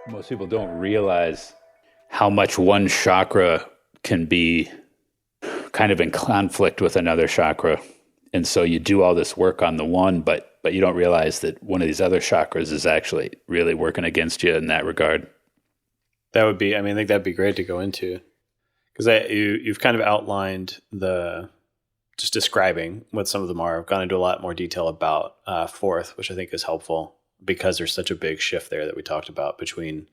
Most people don't realize how much one chakra can be kind of in conflict with another chakra. And so you do all this work on the one, but you don't realize that one of these other chakras is actually really working against you in that regard. That would be, I think that'd be great to go into, because you've kind of outlined just describing what some of them are. I've gone into a lot more detail about fourth, which I think is helpful because there's such a big shift there that we talked about between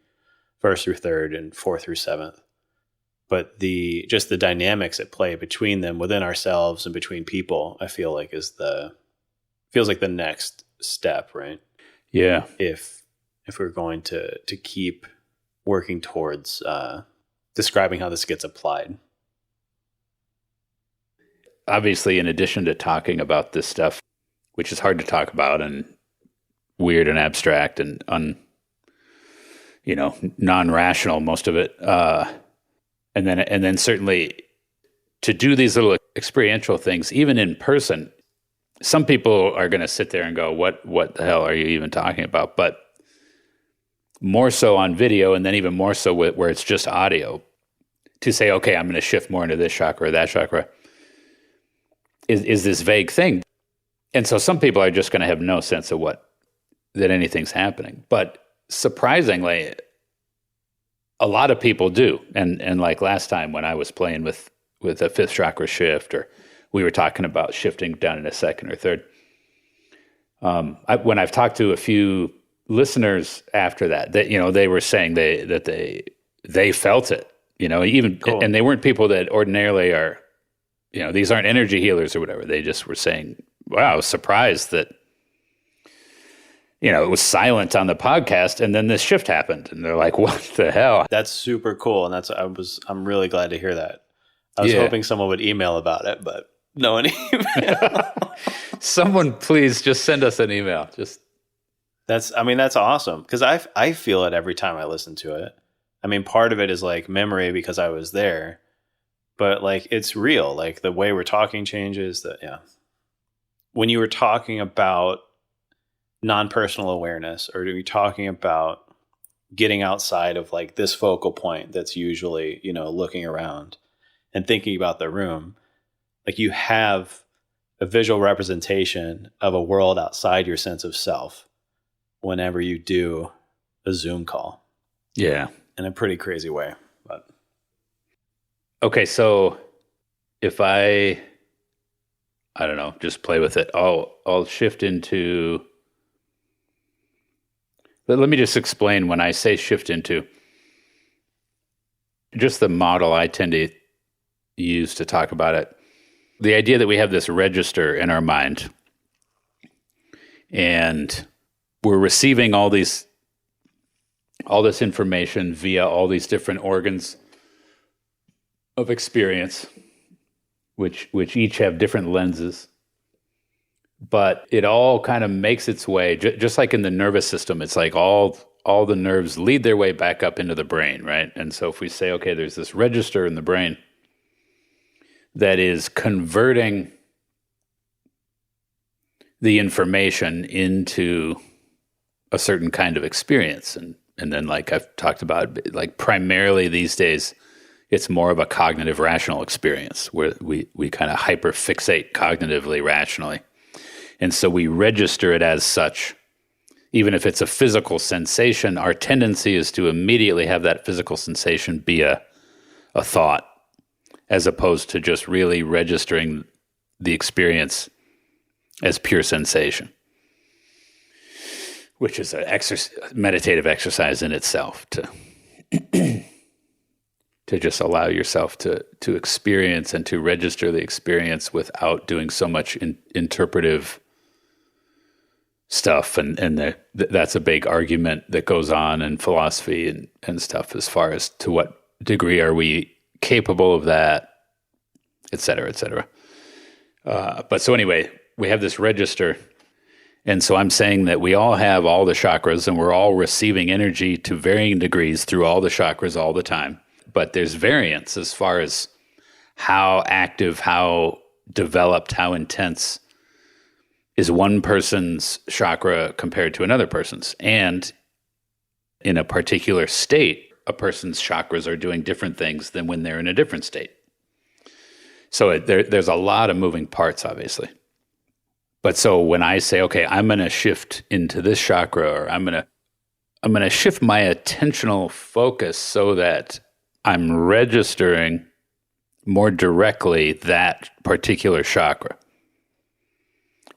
first through third and fourth through seventh. But the dynamics at play between them within ourselves and between people, I feel like feels like the next step, right? Yeah. If we're going to keep working towards describing how this gets applied. Obviously, in addition to talking about this stuff, which is hard to talk about and weird and abstract and non-rational, most of it, and then certainly to do these little experiential things, even in person, some people are going to sit there and go, what the hell are you even talking about? But more so on video, and then even more so where it's just audio, to say, okay, I'm going to shift more into this chakra or that chakra, is this vague thing. And so some people are just going to have no sense of that anything's happening. But surprisingly, a lot of people do. And like last time when I was playing with a fifth chakra shift, or we were talking about shifting down into second or third, when I've talked to a few listeners after that they were saying that they felt it, even cool. And they weren't people that ordinarily are, these aren't energy healers or whatever. They just were saying, wow, I was surprised that, it was silent on the podcast and then this shift happened. And they're like, what the hell? That's super cool. And I'm really glad to hear that. I was hoping someone would email about it, but no one emailed. Someone please just send us an email. That's awesome. Cause I feel it every time I listen to it. Part of it is like memory because I was there, but like, it's real. Like the way we're talking changes when you were talking about non-personal awareness, or are we talking about getting outside of like this focal point that's usually, looking around and thinking about the room, like you have a visual representation of a world outside your sense of self whenever you do a Zoom call. Yeah. In a pretty crazy way. But okay, so if I don't know, just play with it. I'll shift into. But let me just explain when I say shift into, just the model I tend to use to talk about it. The idea that we have this register in our mind and we're receiving all this information via all these different organs of experience, which each have different lenses. But it all kind of makes its way, just like in the nervous system, it's like all the nerves lead their way back up into the brain, right? And so if we say, okay, there's this register in the brain that is converting the information into a certain kind of experience. And then like I've talked about, like primarily these days, it's more of a cognitive rational experience where we kind of hyperfixate cognitively, rationally. And so we register it as such. Even if it's a physical sensation, our tendency is to immediately have that physical sensation be a thought, as opposed to just really registering the experience as pure sensation, which is a meditative exercise in itself to just allow yourself to experience and to register the experience without doing so much interpretive stuff. And that's a big argument that goes on in philosophy and stuff, as far as to what degree are we capable of that, et cetera, et cetera. But so anyway, we have this register. And so I'm saying that we all have all the chakras and we're all receiving energy to varying degrees through all the chakras all the time. But there's variance as far as how active, how developed, how intense is one person's chakra compared to another person's. And in a particular state, a person's chakras are doing different things than when they're in a different state. So there's a lot of moving parts, obviously. But so when I say, okay, I'm going to shift into this chakra, or I'm going to shift my attentional focus so that I'm registering more directly that particular chakra,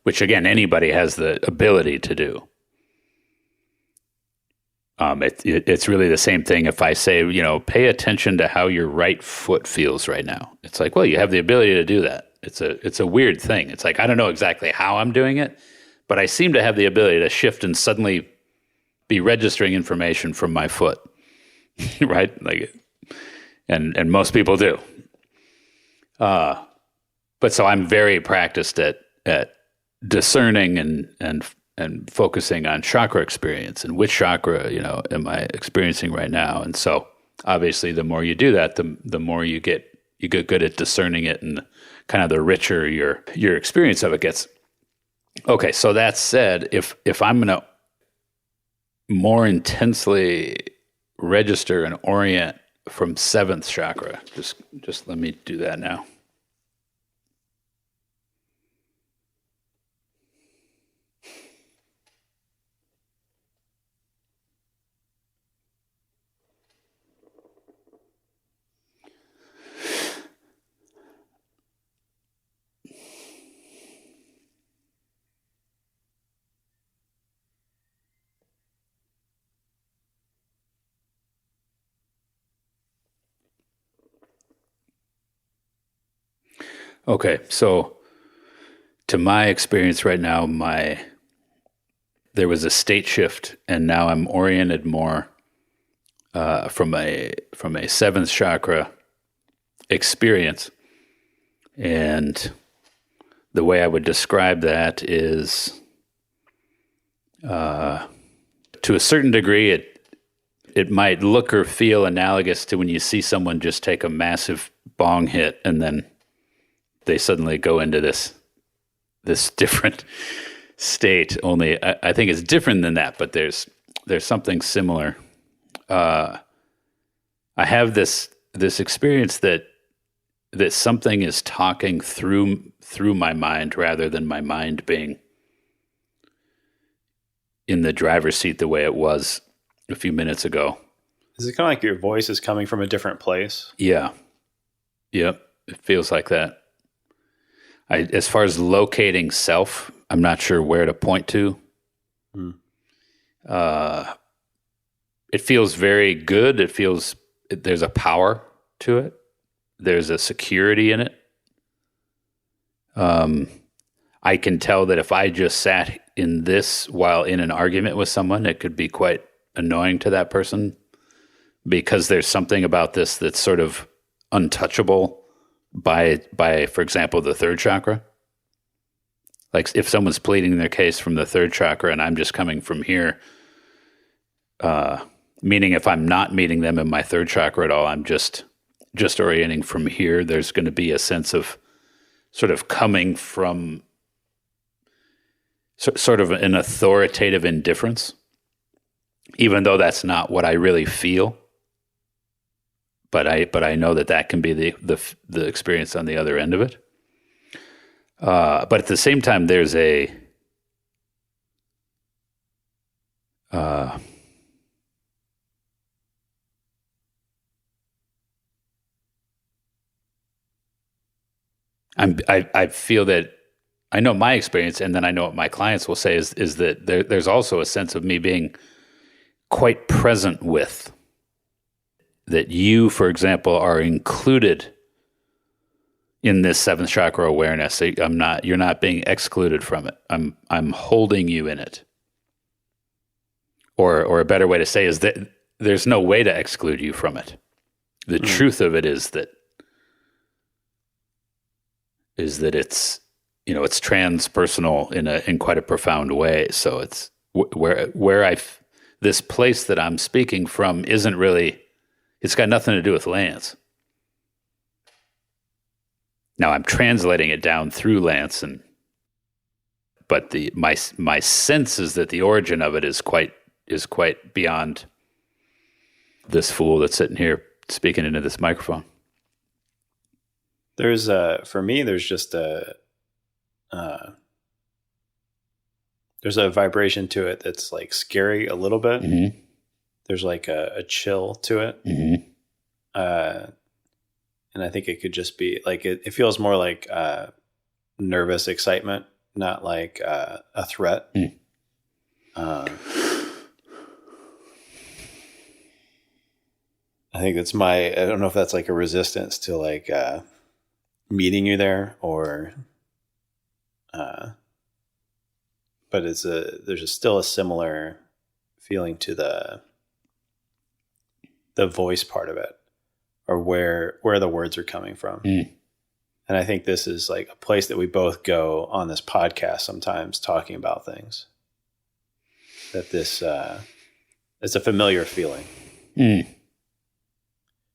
which again, anybody has the ability to do. It's really the same thing if I say, pay attention to how your right foot feels right now. It's like, well, you have the ability to do that. It's a weird thing. It's like, I don't know exactly how I'm doing it, but I seem to have the ability to shift and suddenly be registering information from my foot, right? And most people do. But so I'm very practiced at discerning and focusing on chakra experience and which chakra, am I experiencing right now? And so obviously the more you do that, the more you get good at discerning it, and kind of the richer your experience of it gets. Okay, so that said, if I'm going to more intensely register and orient from seventh chakra, just let me do that now. Okay, so to my experience right now, there was a state shift, and now I'm oriented more from a seventh chakra experience. And the way I would describe that is, to a certain degree, it might look or feel analogous to when you see someone just take a massive bong hit and then they suddenly go into this different state. Only I think it's different than that, but there's something similar. I have this experience that something is talking through my mind rather than my mind being in the driver's seat the way it was a few minutes ago. Is it kind of like your voice is coming from a different place? Yeah. Yep. It feels like that. As far as locating self, I'm not sure where to point to. It feels very good. There's a power to it. There's a security in it. I can tell that if I just sat in this while in an argument with someone, it could be quite annoying to that person, because there's something about this that's sort of untouchable by, for example, the third chakra. Like if someone's pleading their case from the third chakra and I'm just coming from here, meaning if I'm not meeting them in my third chakra at all, I'm just orienting from here, there's going to be a sense of sort of coming from sort of an authoritative indifference, even though that's not what I really feel. But I know that can be the experience on the other end of it. But at the same time, there's I feel that I know my experience, and then I know what my clients will say is that there's also a sense of me being quite present with. That you, for example, are included in this seventh chakra awareness. You're not being excluded from it. I'm holding you in it. Or a better way to say is that there's no way to exclude you from it. The truth of it is that it's it's transpersonal in quite a profound way. So it's where this place that I'm speaking from isn't really. It's got nothing to do with Lance. Now I'm translating it down through Lance, but my sense is that the origin of it is quite beyond this fool that's sitting here speaking into this microphone. There's for me, there's just there's a vibration to it that's like scary a little bit. Mm-hmm. There's like a chill to it. Mm-hmm. And I think it could just be like, it feels more like nervous excitement, not like a threat. Mm. I think that's I don't know if that's like a resistance to like meeting you there, or but there's still a similar feeling to the voice part of it, or where the words are coming from. Mm. And I think this is like a place that we both go on this podcast sometimes, talking about things, that this it's a familiar feeling. Mm.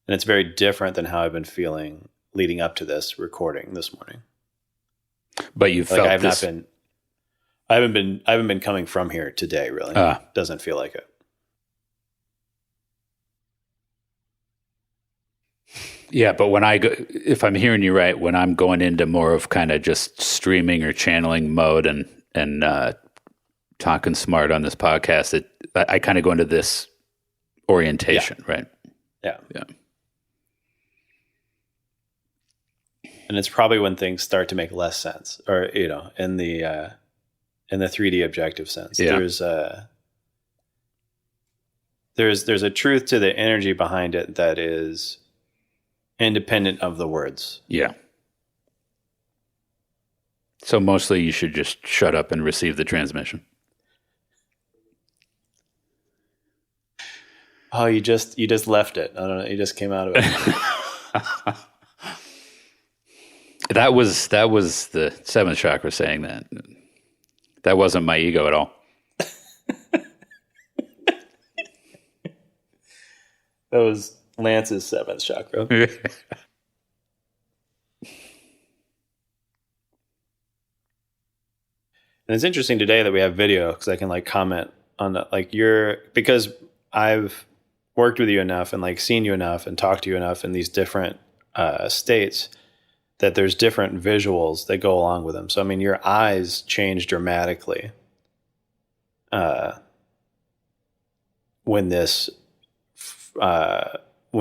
And it's very different than how I've been feeling leading up to this recording this morning. But you felt I haven't been coming from here today, really. Doesn't feel like it. Yeah, but when I go, if I'm hearing you right, when I'm going into more of kind of just streaming or channeling mode and talking smart on this podcast, I kind of go into this orientation, right? Yeah. Yeah. And it's probably when things start to make less sense, or in the 3D objective sense. Yeah. There's a truth to the energy behind it that is independent of the words. Yeah. So mostly you should just shut up and receive the transmission. Oh, you just left it. I don't know. You just came out of it. That was the seventh chakra saying that. That wasn't my ego at all. That was Lance's seventh chakra. And it's interesting today that we have video, because I can like comment on that, like because I've worked with you enough and like seen you enough and talked to you enough in these different states, that there's different visuals that go along with them. So, I mean, your eyes change dramatically when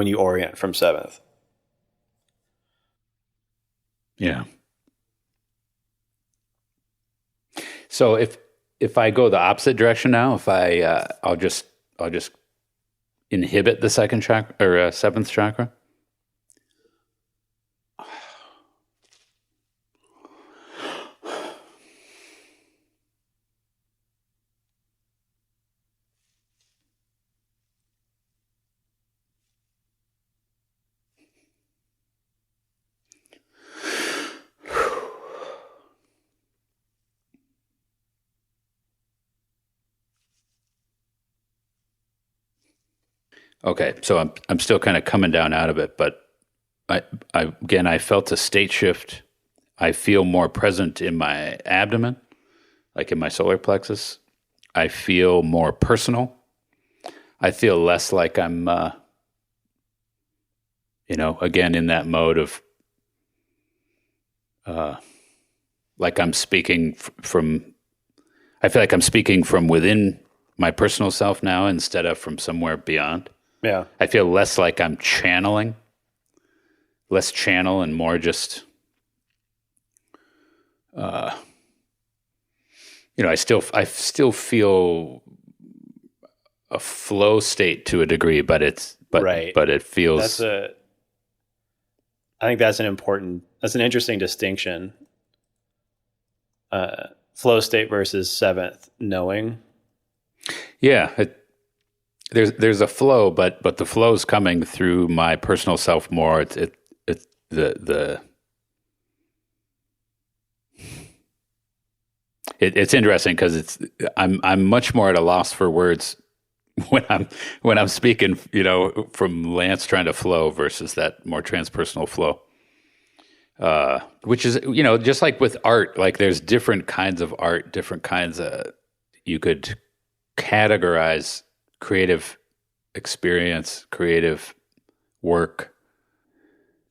you orient from seventh. Yeah. So if I go the opposite direction now, if I'll just inhibit the second chakra or seventh chakra. Okay, so I'm still kind of coming down out of it, but I felt a state shift. I feel more present in my abdomen, like in my solar plexus. I feel more personal. I feel less like I'm, again in that mode of, like I'm speaking from. I feel like I'm speaking from within my personal self now instead of from somewhere beyond. Yeah. I feel less like I'm channeling, less channel and more just, I still feel a flow state to a degree, but right. But it feels. I think that's an interesting distinction. Flow state versus seventh knowing. Yeah. There's a flow, but the flow is coming through my personal self more. It's interesting because I'm much more at a loss for words when I'm speaking, from Lance trying to flow versus that more transpersonal flow. Which is, just like with art, like there's different kinds of art, different kinds of, you could categorize creative experience, creative work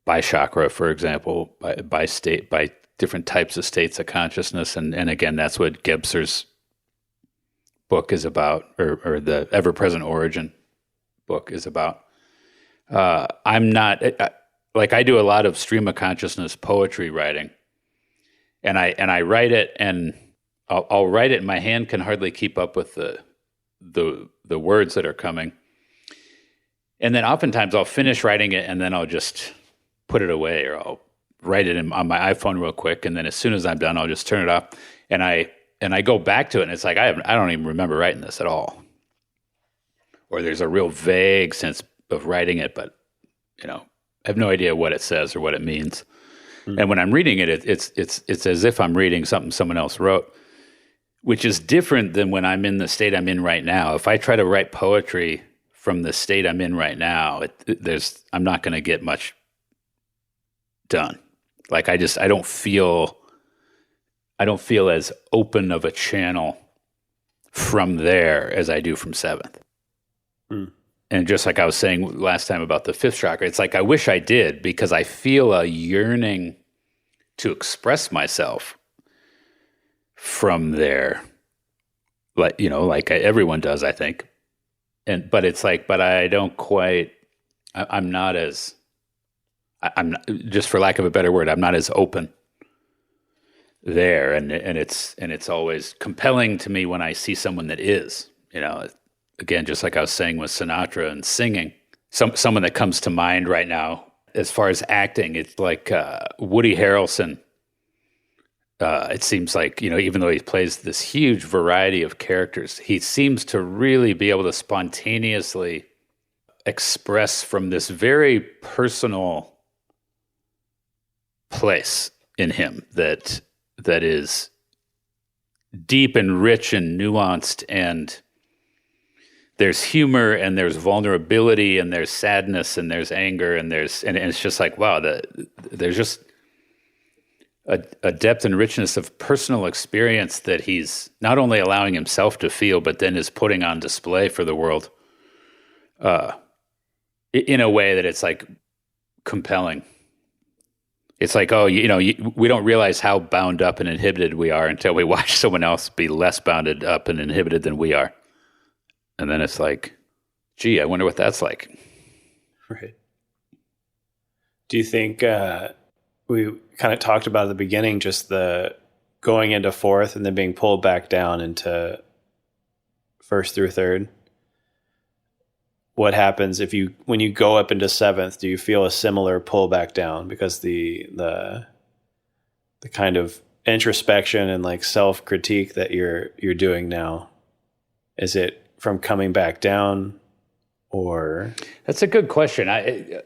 by chakra, for example, by state, by different types of states of consciousness. And again, that's what Gebser's book is about, or the Ever-Present Origin book is about. I'm not, like I do a lot of stream of consciousness poetry writing, and I write it, and I'll write it, and my hand can hardly keep up with the words that are coming. And then oftentimes I'll finish writing it, and then I'll just put it away, or I'll write it on my iPhone real quick, and then as soon as I'm done, I'll just turn it off, and I go back to it, and it's like I don't even remember writing this at all, or there's a real vague sense of writing it, but I have no idea what it says or what it means. Mm. And when I'm reading it, it's as if I'm reading something someone else wrote, which is different than when I'm in the state I'm in right now. If I try to write poetry from the state I'm in right now, I'm not going to get much done. Like I don't feel as open of a channel from there as I do from seventh. Mm. And just like I was saying last time about the fifth chakra, it's like I wish I did, because I feel a yearning to express myself from there, like everyone does, I think. But it's like, but I don't quite. I'm not, just for lack of a better word, I'm not as open there, and it's always compelling to me when I see someone that is, again, just like I was saying with Sinatra and singing. Someone that comes to mind right now as far as acting, it's like Woody Harrelson. It seems like, even though he plays this huge variety of characters, he seems to really be able to spontaneously express from this very personal place in him that is deep and rich and nuanced, and there's humor, and there's vulnerability, and there's sadness, and there's anger, and it's just like, wow, there's just a depth and richness of personal experience that he's not only allowing himself to feel, but then is putting on display for the world, in a way that it's like compelling. It's like, we don't realize how bound up and inhibited we are until we watch someone else be less bounded up and inhibited than we are. And then it's like, gee, I wonder what that's like. Right. Do you think we kind of talked about at the beginning, just the going into fourth and then being pulled back down into first through third? What happens when you go up into seventh? Do you feel a similar pull back down? Because the kind of introspection and like self-critique that you're doing now, is it from coming back down, or? That's a good question. I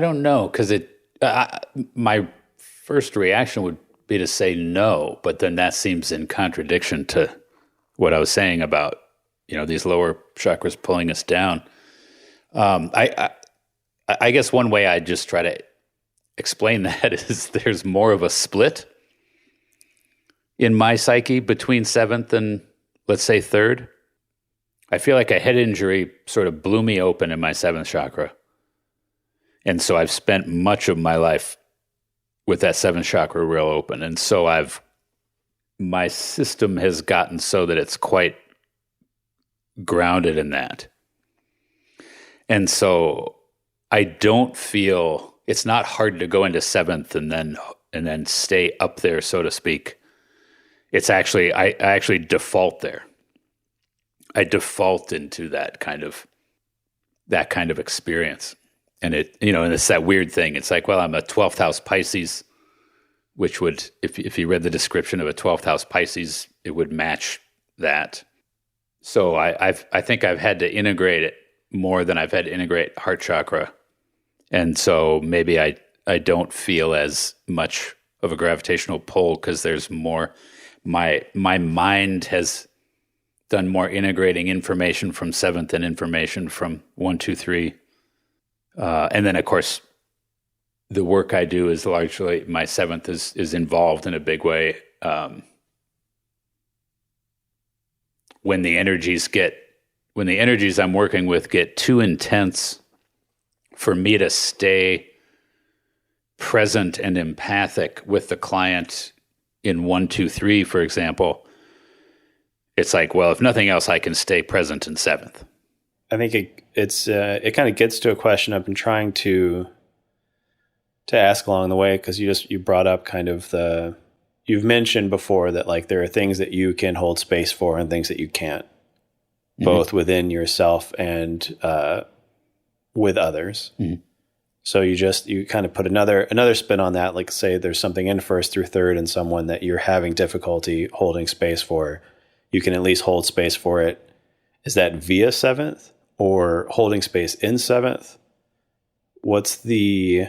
don't know, because my first reaction would be to say no, but then that seems in contradiction to what I was saying about these lower chakras pulling us down. I guess one way I just try to explain that is there's more of a split in my psyche between seventh and, let's say, third. I feel like a head injury sort of blew me open in my seventh chakra. And so I've spent much of my life with that seventh chakra real open. And so my system has gotten so that it's quite grounded in that. And so I don't feel, it's not hard to go into seventh and then stay up there, so to speak. It's actually, I actually default there. I default into that kind of experience. And and it's that weird thing. It's like, well, I'm a 12th house Pisces, which would, if you read the description of a 12th house Pisces, it would match that. So I think I've had to integrate it more than I've had to integrate heart chakra. And so maybe I don't feel as much of a gravitational pull, because there's more, my mind has done more integrating information from seventh and information from 1, 2, 3. And then, of course, the work I do is largely, my seventh is involved in a big way. When the energies get when the energies I'm working with get too intense for me to stay present and empathic with the client in 1, 2, 3, for example, it's like, well, if nothing else, I can stay present in 7th. I think it kind of gets to a question I've been trying to ask along the way, because you brought up kind of you've mentioned before that like there are things that you can hold space for and things that you can't, both within yourself and with others. Mm-hmm. So you kind of put another spin on that. Like say there's something in 1st through 3rd and someone that you're having difficulty holding space for. You can at least hold space for it. Is that via 7th or holding space in 7th? What's the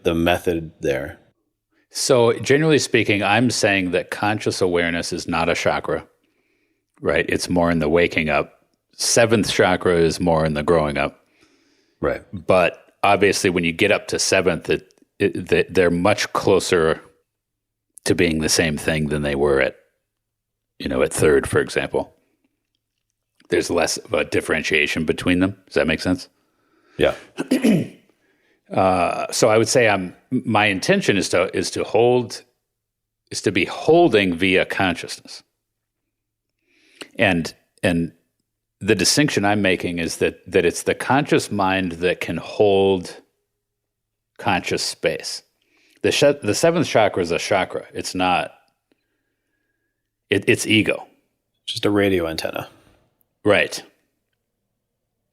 method there? So generally speaking, I'm saying that conscious awareness is not a chakra, right? It's more in the waking up. 7th chakra is more in the growing up. Right. But obviously, when you get up to 7th, they're much closer to being the same thing than they were at 3rd, for example. There's less of a differentiation between them. Does that make sense? Yeah. So I would say my intention is to be holding via consciousness, and the distinction I'm making is that it's the conscious mind that can hold conscious space. The 7th chakra is a chakra. It's not. It's ego. Just a radio antenna. Right.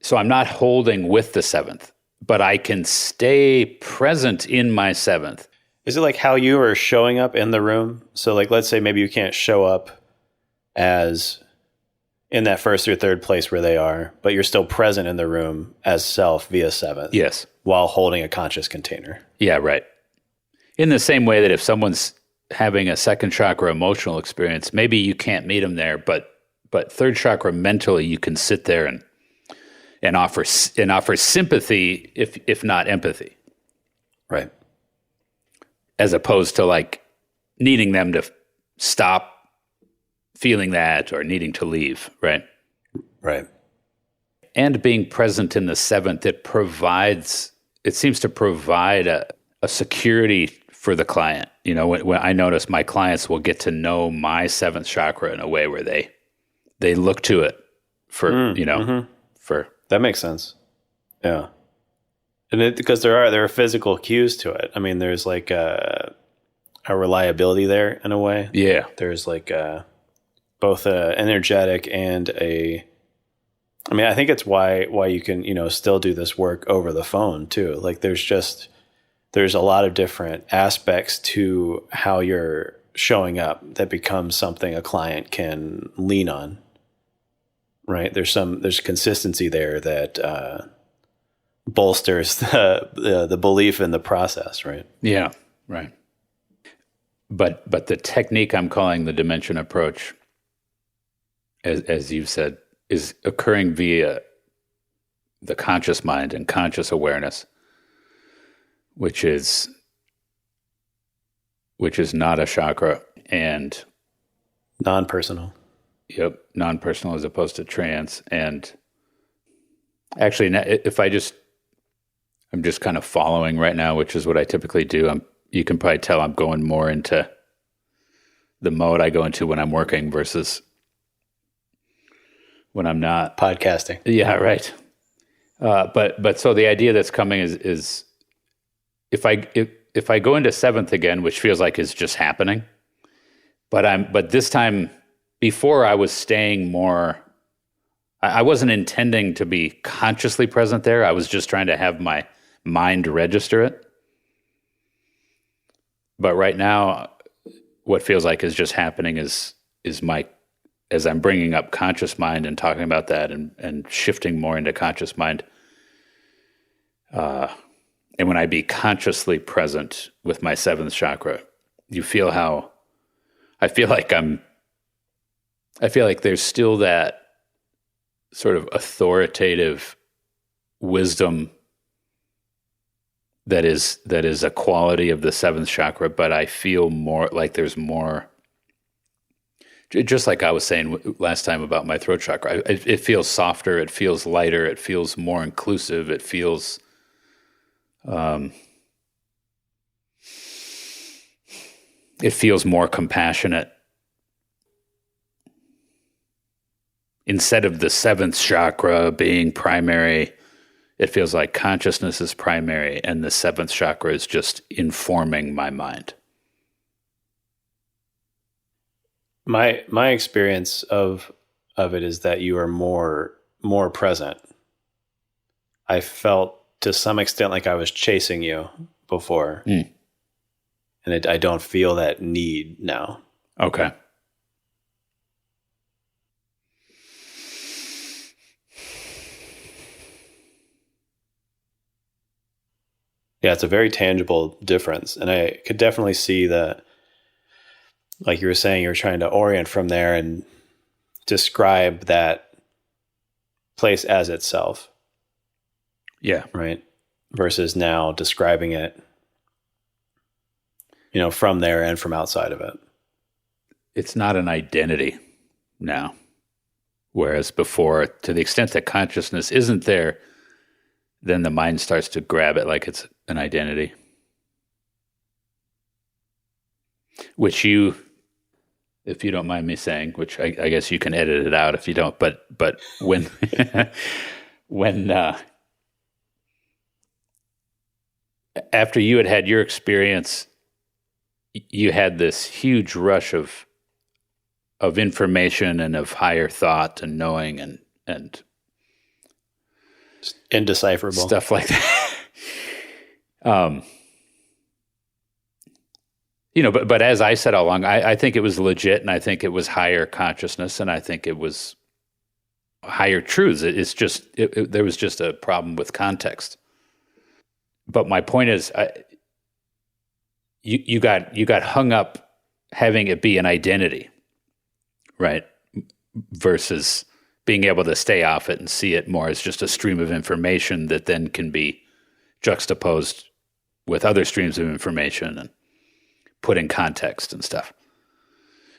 So I'm not holding with the 7th, but I can stay present in my 7th. Is it like how you are showing up in the room? So like, let's say maybe you can't show up as in that 1st or 3rd place where they are, but you're still present in the room as self via 7th. Yes. While holding a conscious container. Yeah, right. In the same way that if someone's having a 2nd chakra emotional experience, maybe you can't meet them there, but 3rd chakra mentally, you can sit there and offer sympathy, if not empathy. Right. As opposed to like needing them to stop feeling that or needing to leave, right? Right. And being present in the 7th, it seems to provide a security for the client. When I notice my clients will get to know my 7th chakra in a way where they look to it for, for. That makes sense. Yeah. And because there are physical cues to it. I mean, there's like a reliability there in a way. Yeah. There's like both energetic and I think it's why you can, still do this work over the phone too. Like there's a lot of different aspects to how you're showing up that becomes something a client can lean on. Right. There's consistency there that bolsters the belief in the process. Right. Yeah. Right. But the technique I'm calling the dimension approach, as you've said, is occurring via the conscious mind and conscious awareness, which is not a chakra and non-personal. Yep, non-personal as opposed to trance. And actually, I'm just kind of following right now, which is what I typically do. You can probably tell I'm going more into the mode I go into when I'm working versus when I'm not podcasting. Yeah, right. But so the idea that's coming is if I go into 7th again, which feels like is just happening, but this time. Before I was staying more, I wasn't intending to be consciously present there. I was just trying to have my mind register it. But right now, what feels like is just happening is as I'm bringing up conscious mind and talking about that and shifting more into conscious mind. And when I be consciously present with my 7th chakra, you feel how I feel like there's still that sort of authoritative wisdom that is a quality of the 7th chakra, but I feel more like there's more Just like I was saying last time about my throat chakra, it feels softer, it feels lighter, it feels more inclusive, it feels more compassionate. Instead of the seventh chakra being primary, it feels like consciousness is primary and the seventh chakra is just informing my mind. My experience of it is that you are more present. I felt to some extent like I was chasing you before, and I don't feel that need now. Okay. Yeah, it's a very tangible difference, and I could definitely see that. Like you were saying, you're trying to orient from there and describe that place as itself. Yeah. Right. Versus now describing it, from there and from outside of it. It's not an identity now. Whereas before, to the extent that consciousness isn't there, then the mind starts to grab it like it's an identity. Which you, if you don't mind me saying, which I guess you can edit it out if you don't, but when after you had your experience, you had this huge rush of information and of higher thought and knowing and indecipherable stuff like that. But as I said all along, I think it was legit, and I think it was higher consciousness, and I think it was higher truths. It's just there was just a problem with context. But my point is, you got hung up having it be an identity, right? Versus being able to stay off it and see it more as just a stream of information that then can be juxtaposed with other streams of information and put in context and stuff,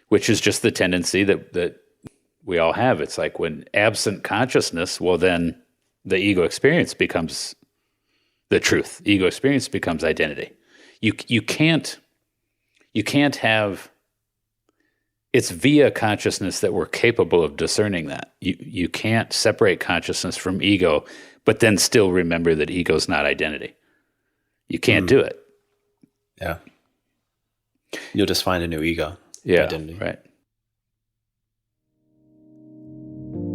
which is just the tendency that we all have. It's like when absent consciousness, well, then the ego experience becomes the truth. Ego experience becomes identity. You can't have. It's via consciousness that we're capable of discerning that. You can't separate consciousness from ego, but then still remember that ego's not identity. You can't do it. Yeah. You'll just find a new ego identity. Right.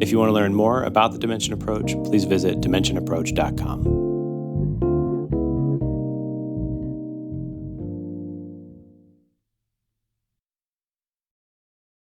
If you want to learn more about the Dimension Approach, please visit dimensionapproach.com.